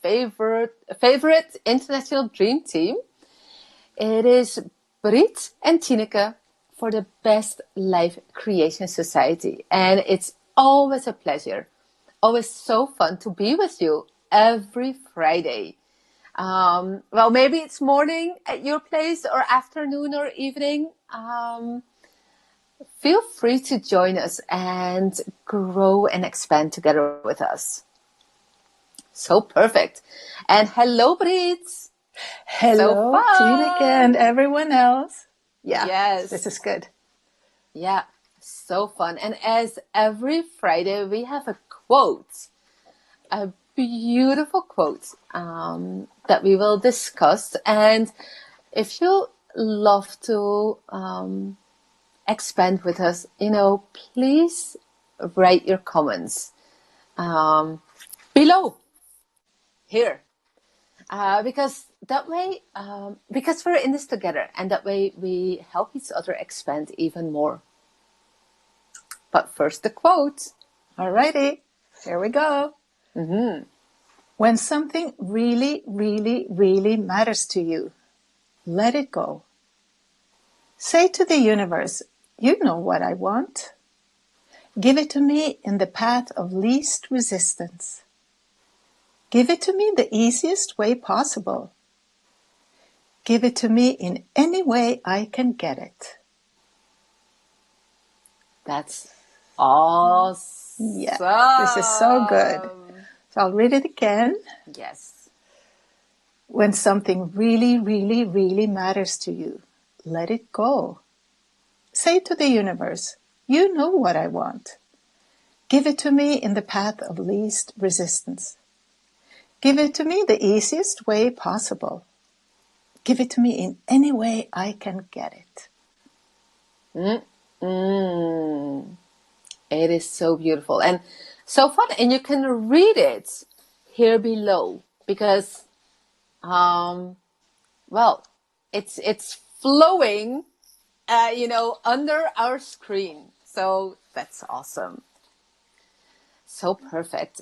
favorite international dream team. It is Brit and Tineke for the Best Life Creation Society. And it's always a pleasure, always so fun to be with you every Friday. Well, maybe it's morning at your place or afternoon or evening. Feel free to join us and grow and expand together with us. So perfect. And hello, Brit. Hello, So Tineke and everyone else. Yeah, yes. This is good. Yeah, so fun. And as every Friday, we have a quote, a beautiful quote that we will discuss. And if you love to expand with us, please write your comments below here. Because that way, because we're in this together, and that way we help each other expand even more. But first, the quote. Alrighty, here we go. Mm-hmm. When something really, really, really matters to you, let it go. Say to the universe, you know what I want. Give it to me in the path of least resistance. Give it to me the easiest way possible. Give it to me in any way I can get it. That's awesome. Yeah, this is so good. So I'll read it again. Yes. When something really, really, really matters to you, let it go. Say to the universe, you know what I want. Give it to me in the path of least resistance. Give it to me the easiest way possible. Give it to me in any way I can get it. It is so beautiful and so fun. And you can read it here below because, well, it's flowing, under our screen. So that's awesome. So perfect.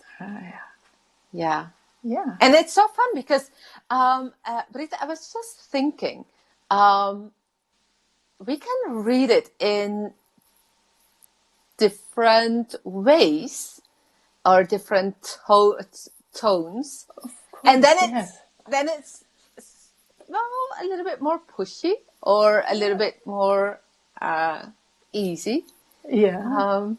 Yeah. Yeah. And it's so fun because, Britta, I was just thinking, we can read it in different ways or different tones. Of course, And then it's a little bit more pushy or a little bit more easy. Yeah.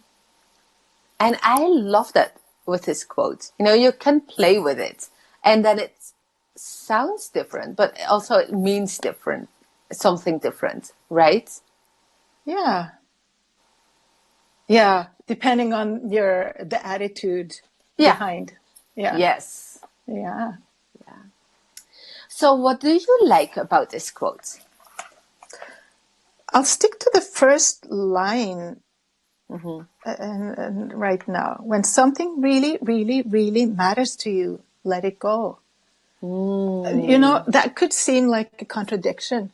And I love that with this quote. You can play with it and then it sounds different, but also it means different, something different, right? Yeah. Yeah, depending on the attitude behind. Yeah. Yes. Yeah. So what do you like about this quote? I'll stick to the first line and right now. When something really, really, really matters to you, let it go. That could seem like a contradiction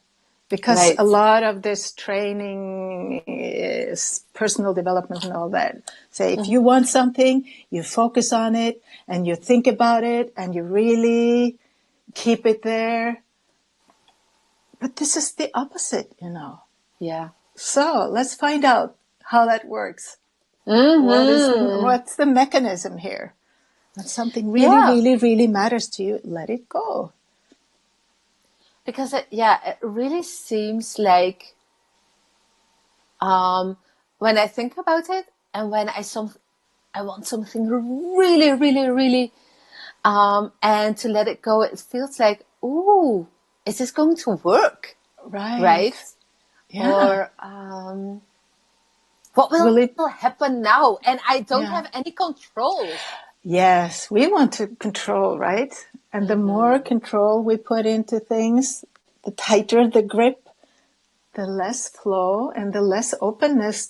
because a lot of this training is personal development and all that. Say, if you want something, you focus on it and you think about it and you really keep it there. But this is the opposite, Yeah. So let's find out how that works. What's the mechanism here? When something really, really, really matters to you, let it go. Because it really seems like when I think about it and when I want something really, really, really, and to let it go, it feels like, ooh, is this going to work? Right? Yeah. Or what will happen now? And I don't have any control. Yes, we want to control, right? And the more control we put into things, the tighter the grip, the less flow and the less openness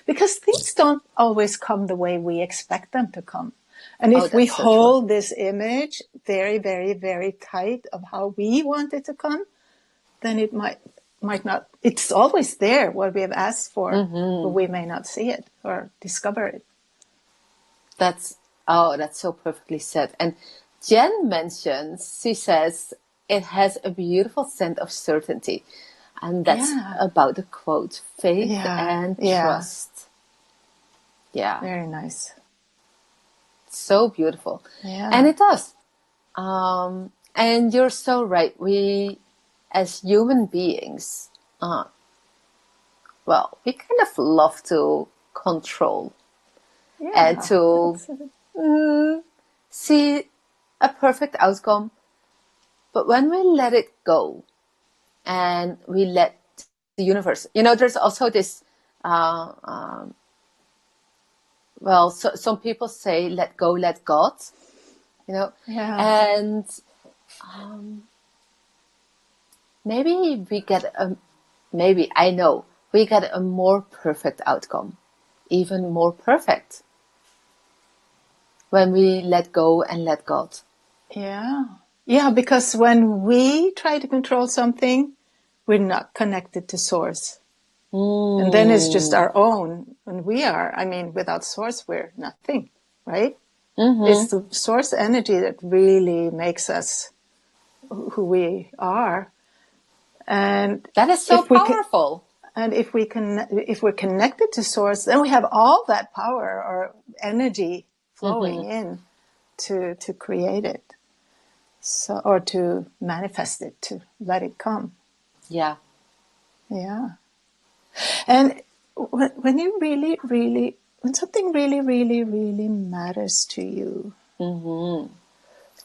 because things don't always come the way we expect them to come. And if we hold this image very, very, very tight of how we want it to come, then it might not. It's always there, what we have asked for, but we may not see it or discover it. That's so perfectly said. And Jen mentions, she says, it has a beautiful sense of certainty. And that's Yeah. about the quote, faith Yeah. and Yeah. trust. Yeah. Very nice. So beautiful. Yeah. And it does. And you're so right. We, as human beings, well, we kind of love to control and Yeah. to see a perfect outcome. But when we let it go and we let the universe, there's also this, well, so, some people say, let go, let God, Yeah. and maybe maybe I know we get a more perfect outcome, even more perfect when we let go and let God. Yeah. Yeah, because when we try to control something, we're not connected to source. And then it's just our own. And without source, we're nothing, right? It's the source energy that really makes us who we are. And That is so powerful. if we're connected to source, then we have all that power or energy flowing in to create it. So, or to manifest it, to let it come. Yeah. Yeah. And when you when something really, really, really matters to you,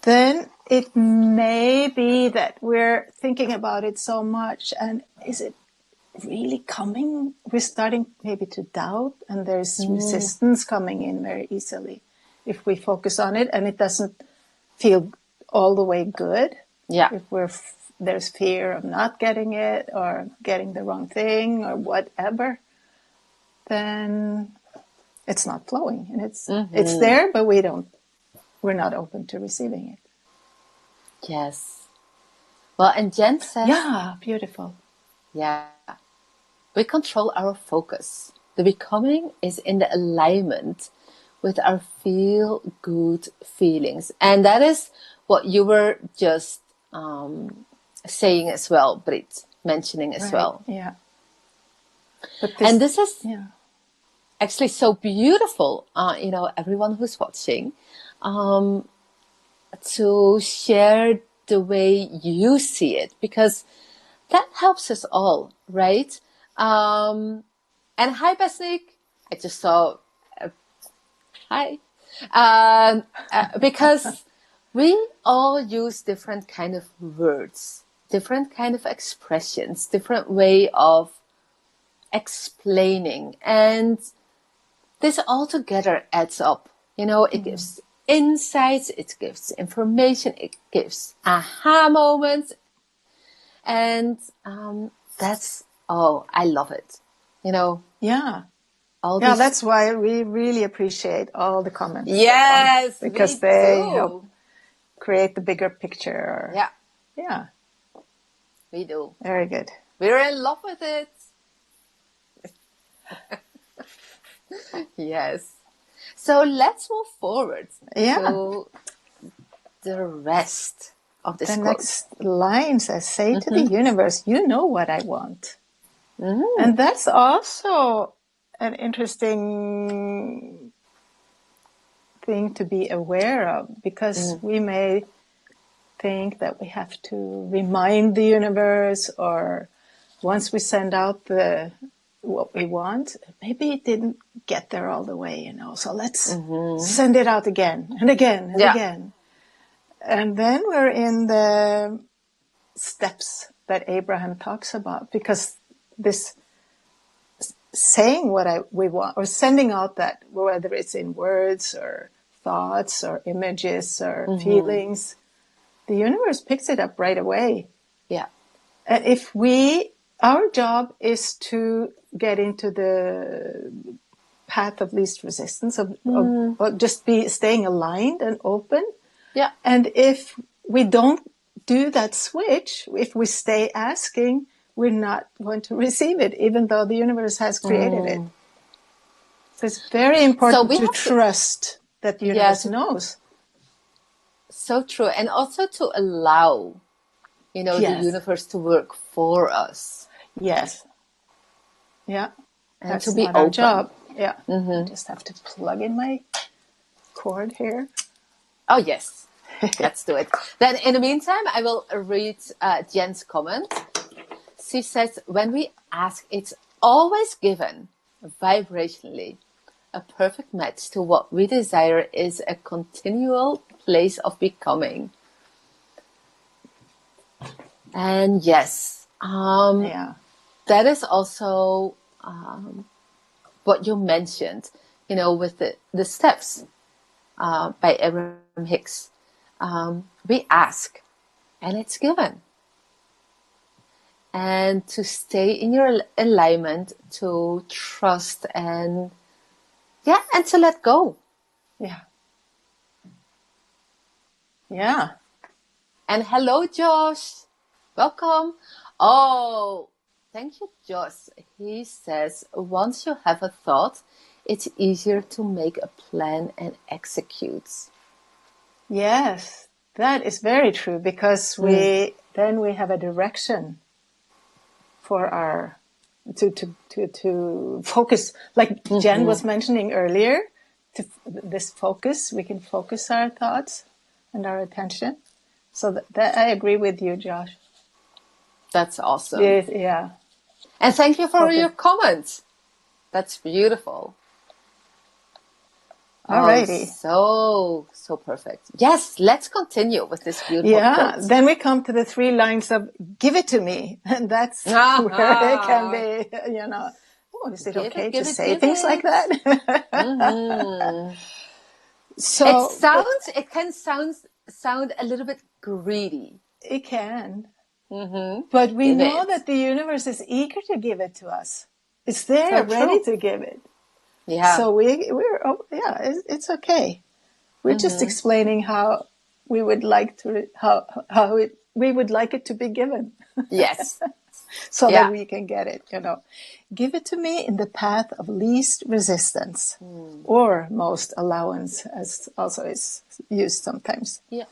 then it may be that we're thinking about it so much, and is it really coming? We're starting maybe to doubt, and there's resistance coming in very easily if we focus on it, and it doesn't feel all the way good. Yeah. If there's fear of not getting it or getting the wrong thing or whatever, then it's not flowing, and it's there, but we're not open to receiving it. Yes. Well, and Jen says, Yeah, beautiful. yeah, we control our focus. The becoming is in the alignment with our feel good feelings. And that is what you were just saying as well, Brit, mentioning as Right. well. Yeah. But And this is yeah. actually so beautiful, everyone who's watching, to share the way you see it, because that helps us all, right? And hi, Besnik. I just saw hi. Because we all use different kind of words, different kind of expressions, different way of explaining, and this all together adds up. It gives insights, it gives information, it gives aha moments, and that's I love it. Yeah. All Yeah, these. that's why we really appreciate all the comments that come, Yes, because we they help do. create the bigger picture. Yeah, Yeah. we do. Very good. We're in love with it. Yes. So let's move forward to the rest of this The quote. next line says, say to the universe, you know what I want. And that's also an interesting thing to be aware of, because we may think that we have to remind the universe, or once we send out what we want, maybe it didn't get there all the way, so let's send it out again and again and again. And then we're in the steps that Abraham talks about, because this saying what we want, or sending out that, whether it's in words or thoughts or images or feelings, the universe picks it up right away. Yeah. And our job is to get into the path of least resistance, of just staying aligned and open. Yeah. And if we don't do that switch, if we stay asking, we're not going to receive it, even though the universe has created it. So it's very important to trust that the universe knows. So true. And also to allow, the Yes. universe to work for us Yes. Yeah. and to That's be not our open. job. Yeah. I just have to plug in my cord here. Oh, yes. Let's do it. Then in the meantime, I will read Jen's comment. She says, when we ask, it's always given vibrationally. A perfect match to what we desire is a continual place of becoming. And yes, Yeah. that is also what you mentioned, with the steps by Abraham Hicks. We ask, and it's given. And to stay in your alignment, to trust and to let go. Yeah. Yeah. And hello, Josh. Welcome. Oh, thank you, Josh. He says, once you have a thought, it's easier to make a plan and execute. Yes. That is very true because then we have a direction for our to focus, like Jen was mentioning earlier, this focus, we can focus our thoughts and our attention. So that I agree with you, Josh. That's awesome. Yeah. And thank you for Focus. your comments. That's beautiful. Alrighty. Oh, so perfect. Yes, let's continue with this beautiful quote. Then we come to the 3 lines of "Give it to me," and that's where it can be, oh, is it okay to say things like that? So it can sound a little bit greedy. It can. But we know that the universe is eager to give it to us. It's there, ready to give it. Yeah. So it's okay. We're just explaining how we would like to we would like it to be given. Yes. So that we can get it, Give it to me in the path of least resistance or most allowance, as also is used sometimes. Yeah.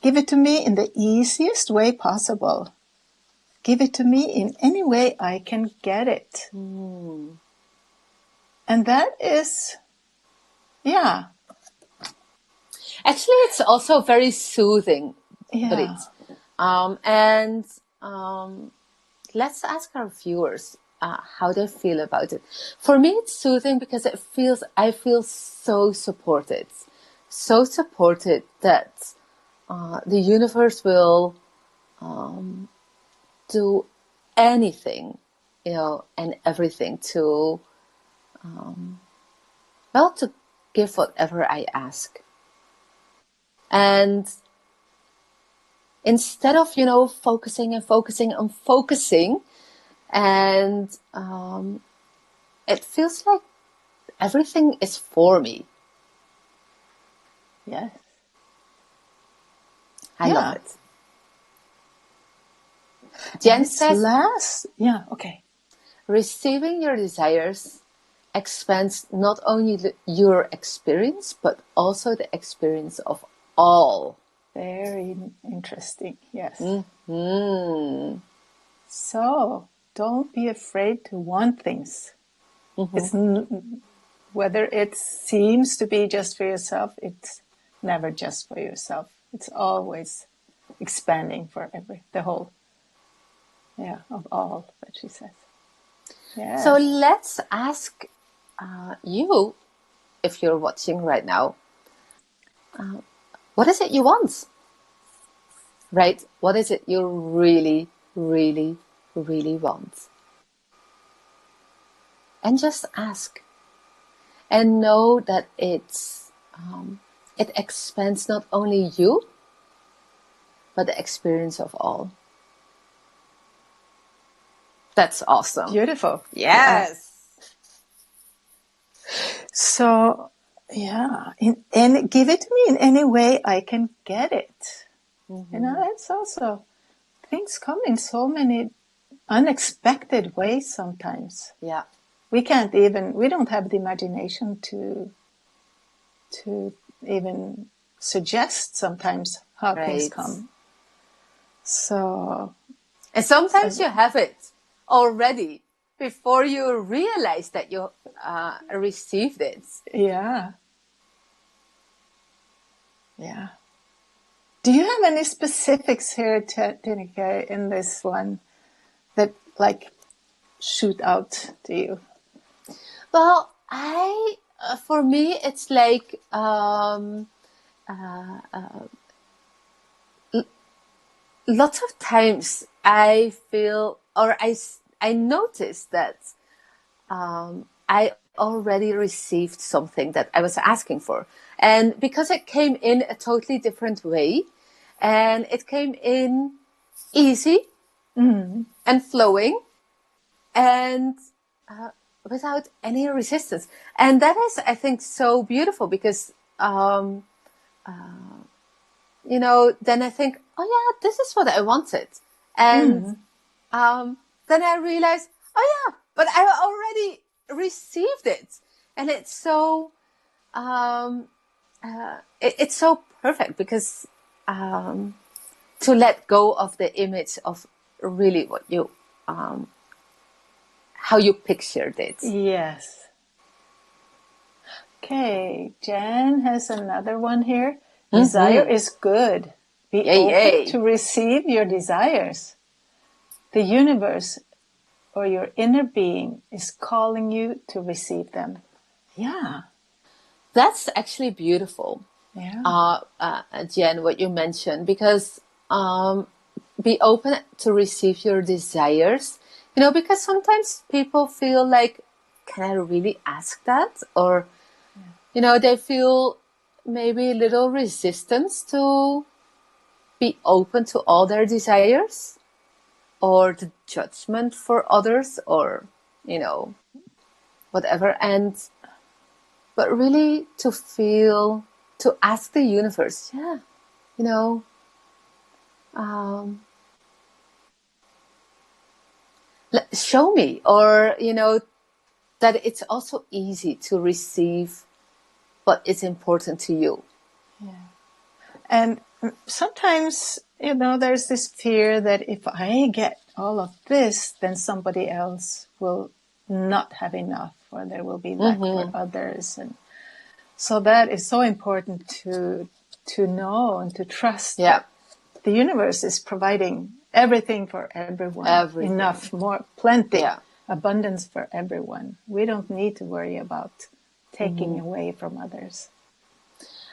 Give it to me in the easiest way possible. Give it to me in any way I can get it. And that is, Actually, it's also very soothing, yeah. Let's ask our viewers how they feel about it. For me, it's soothing because I feel so supported that the universe will do anything, and everything to to give whatever I ask. And instead of, focusing and focusing and focusing, and it feels like everything is for me. Yes. I love it. Jen says, okay. Receiving your desires expands not only your experience, but also the experience of all. Very interesting. Yes. So don't be afraid to want things. It's whether it seems to be just for yourself, it's never just for yourself. It's always expanding for the whole. Of all that she says. Yes. So let's ask you, if you're watching right now, what is it you want? Right? What is it you really, really, really want? And just ask. And know that it expands not only you, but the experience of all. That's awesome. Beautiful. Yes. So, and give it to me in any way I can get it. That's also, things come in so many unexpected ways sometimes. Yeah. We don't have the imagination to even suggest sometimes how things Right. come. So, And sometimes you have it already before you realize that you received it. yeah. Yeah. Do you have any specifics here, Tineke, in this one that like shoot out to you? Well, for me, it's like lots of times I feel, or I notice that I already received something that I was asking for. And because it came in a totally different way, and it came in easy and flowing, and without any resistance. And that is, I think, so beautiful because, then I think, oh yeah, this is what I wanted. And then I realized, oh yeah, but I already received it. And it's so, it's so perfect because to let go of the image of really what you, how you pictured it. Yes. Okay, Jen has another one here. Desire is good. Be Yay, open yay. to receive your desires. The universe or your inner being is calling you to receive them. Yeah. That's actually beautiful. Yeah. Jen, what you mentioned, because be open to receive your desires, because sometimes people feel like, can I really ask that? Or, they feel maybe a little resistance to be open to all their desires or the judgment for others or, whatever. But really to ask the universe, show me, or, that it's also easy to receive what is important to you. Yeah. And sometimes, there's this fear that if I get all of this, then somebody else will not have enough, or there will be lack for others. And so that is so important to know and to trust that the universe is providing everything for everyone. Everything. Enough, more, plenty, Yeah. abundance for everyone. We don't need to worry about taking away from others.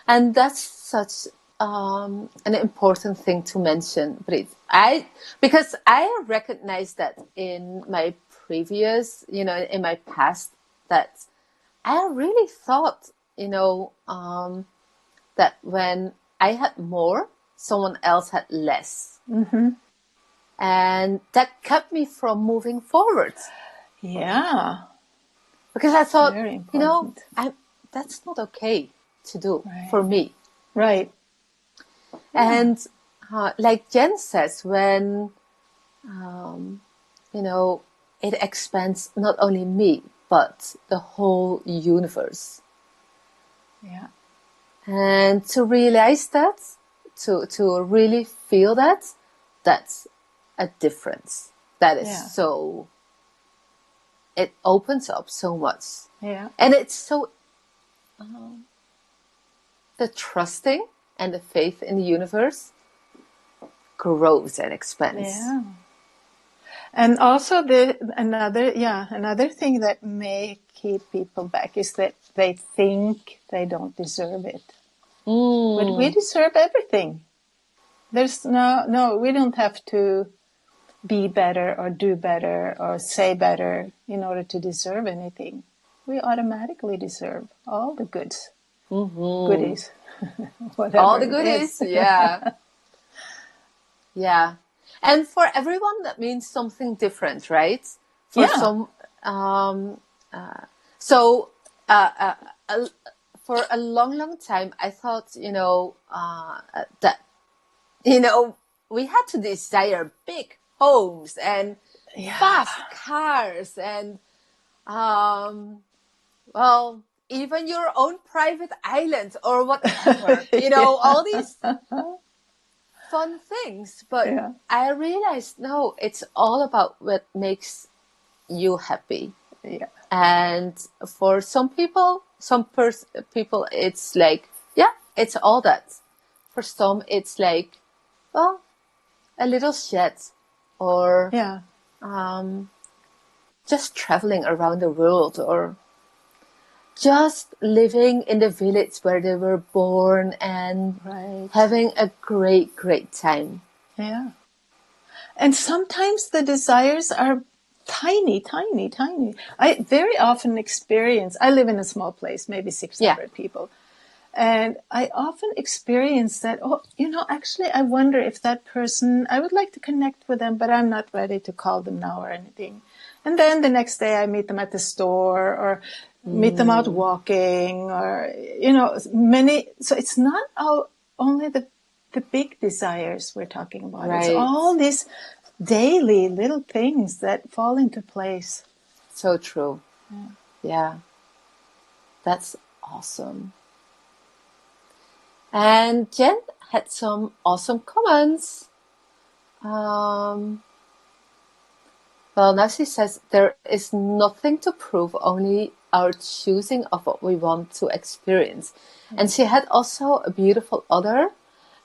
And that's such an important thing to mention, Brit. Because I recognize that in my previous, in my past, that I really thought, that when I had more, someone else had less. And that kept me from moving forward. Yeah. Because I thought, Very important. that's not okay to do for me. Right. And like Jen says, when, it expands not only me, but the whole universe. Yeah. And to realize that, to really feel that, that's a difference. That is so, it opens up so much. Yeah. And it's so, the trusting and the faith in the universe grows and expands. Yeah. And also another thing that may keep people back is that they think they don't deserve it. But we deserve everything. There's no, we don't have to be better or do better or say better in order to deserve anything. We automatically deserve all the goodies. Whatever all the it goodies. is. Yeah. Yeah. And for everyone, that means something different, right? For some, for a long, long time, I thought, that, we had to desire big homes and fast cars and, even your own private island or whatever, Yeah. all these fun things. But Yeah. I realized, no, it's all about what makes you happy. Yeah. And for some people, people, it's like, yeah, it's all that. For some, it's like, well, a little shed, or Yeah. just traveling around the world, or just living in the village where they were born and Right. having a great, great time. Yeah. And sometimes the desires are tiny, tiny, tiny. I very often experience, I live in a small place, maybe 600 Yeah. people. And I often experience that, actually, I wonder if that person, I would like to connect with them, but I'm not ready to call them now or anything. And then the next day I meet them at the store or meet them out walking or, many. So it's not only the big desires we're talking about. It's Right. all these daily little things that fall into place. So true. Yeah. That's awesome. And Jen had some awesome comments. Well, now she says there is nothing to prove, only our choosing of what we want to experience. And she had also a beautiful other,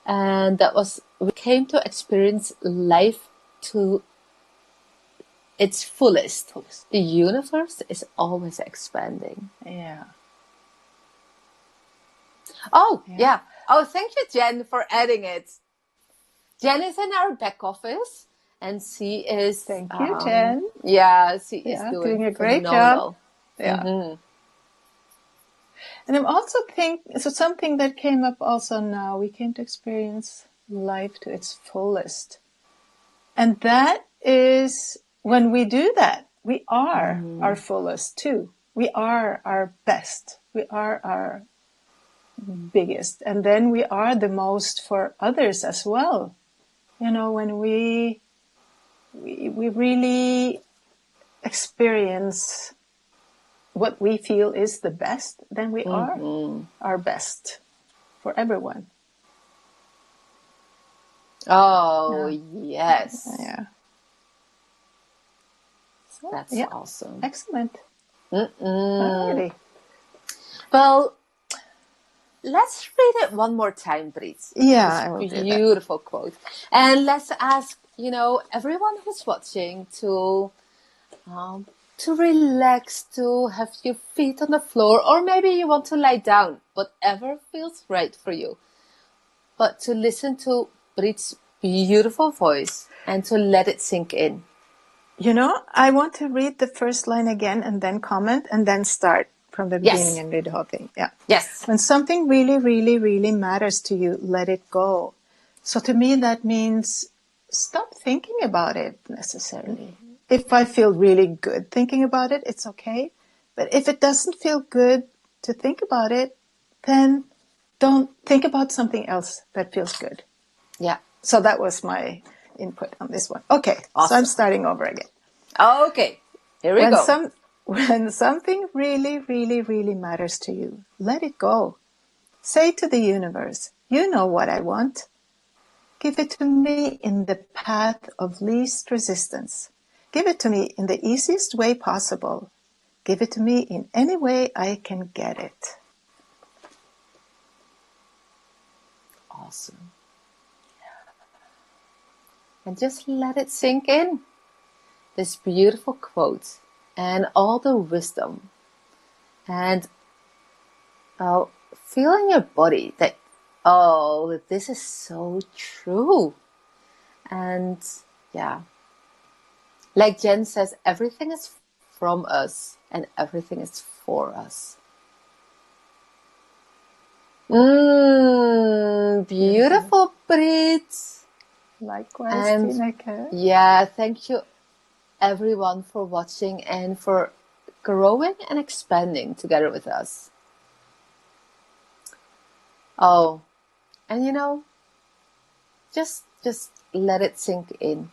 and that was, we came to experience life to its fullest. The universe is always expanding. Yeah. Oh, yeah. Oh, thank you, Jen, for adding it. Jen is in our back office, and she is. Thank you, Jen. Yeah, she is Doing a great phenomenal. job. Yeah. And I'm also so something that came up also now, we came to experience life to its fullest. And that is when we do that, we are our fullest too. We are our best. We are our biggest. And then we are the most for others as well. When we really experience what we feel is the best, then we are our best for everyone. Oh, yes. Yeah. So, That's awesome. Excellent. Alrighty. Well, let's read it one more time, please. Yeah, I will do that. Beautiful quote. And let's ask, everyone who's watching to relax, to have your feet on the floor, or maybe you want to lie down, whatever feels right for you. But to listen to Brit's beautiful voice and to let it sink in. I want to read the first line again and then comment and then start from the beginning and read the whole thing. Yeah. Yes. When something really, really, really matters to you, let it go. So to me, that means stop thinking about it necessarily. If I feel really good thinking about it, it's okay. But if it doesn't feel good to think about it, then don't think about something else that feels good. Yeah. So that was my input on this one. Okay. Awesome. So I'm starting over again. Okay. Here we go. When something really, really, really matters to you, let it go. Say to the universe, you know what I want. Give it to me in the path of least resistance. Give it to me in the easiest way possible. Give it to me in any way I can get it. Awesome. And just let it sink in. This beautiful quote and all the wisdom. And feel in your body that, this is so true. And yeah, like Jen says, everything is from us and everything is for us. Beautiful, Brit. Likewise, Tineke. Yeah, thank you everyone for watching and for growing and expanding together with us. Oh, and just let it sink in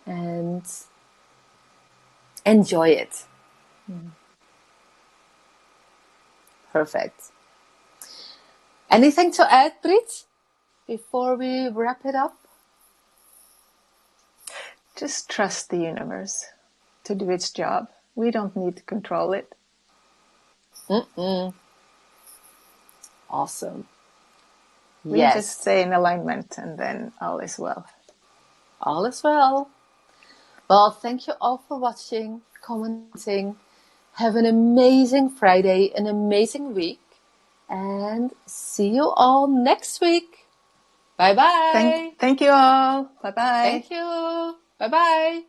and enjoy it. Perfect. Anything to add, Brit, before we wrap it up? Just trust the universe to do its job. We don't need to control it. Awesome. We Yes. just stay in alignment and then all is well. All is well. Well, thank you all for watching, commenting. Have an amazing Friday, an amazing week, and see you all next week. Bye-bye. Thank you all. Bye-bye. Thank you. Bye-bye.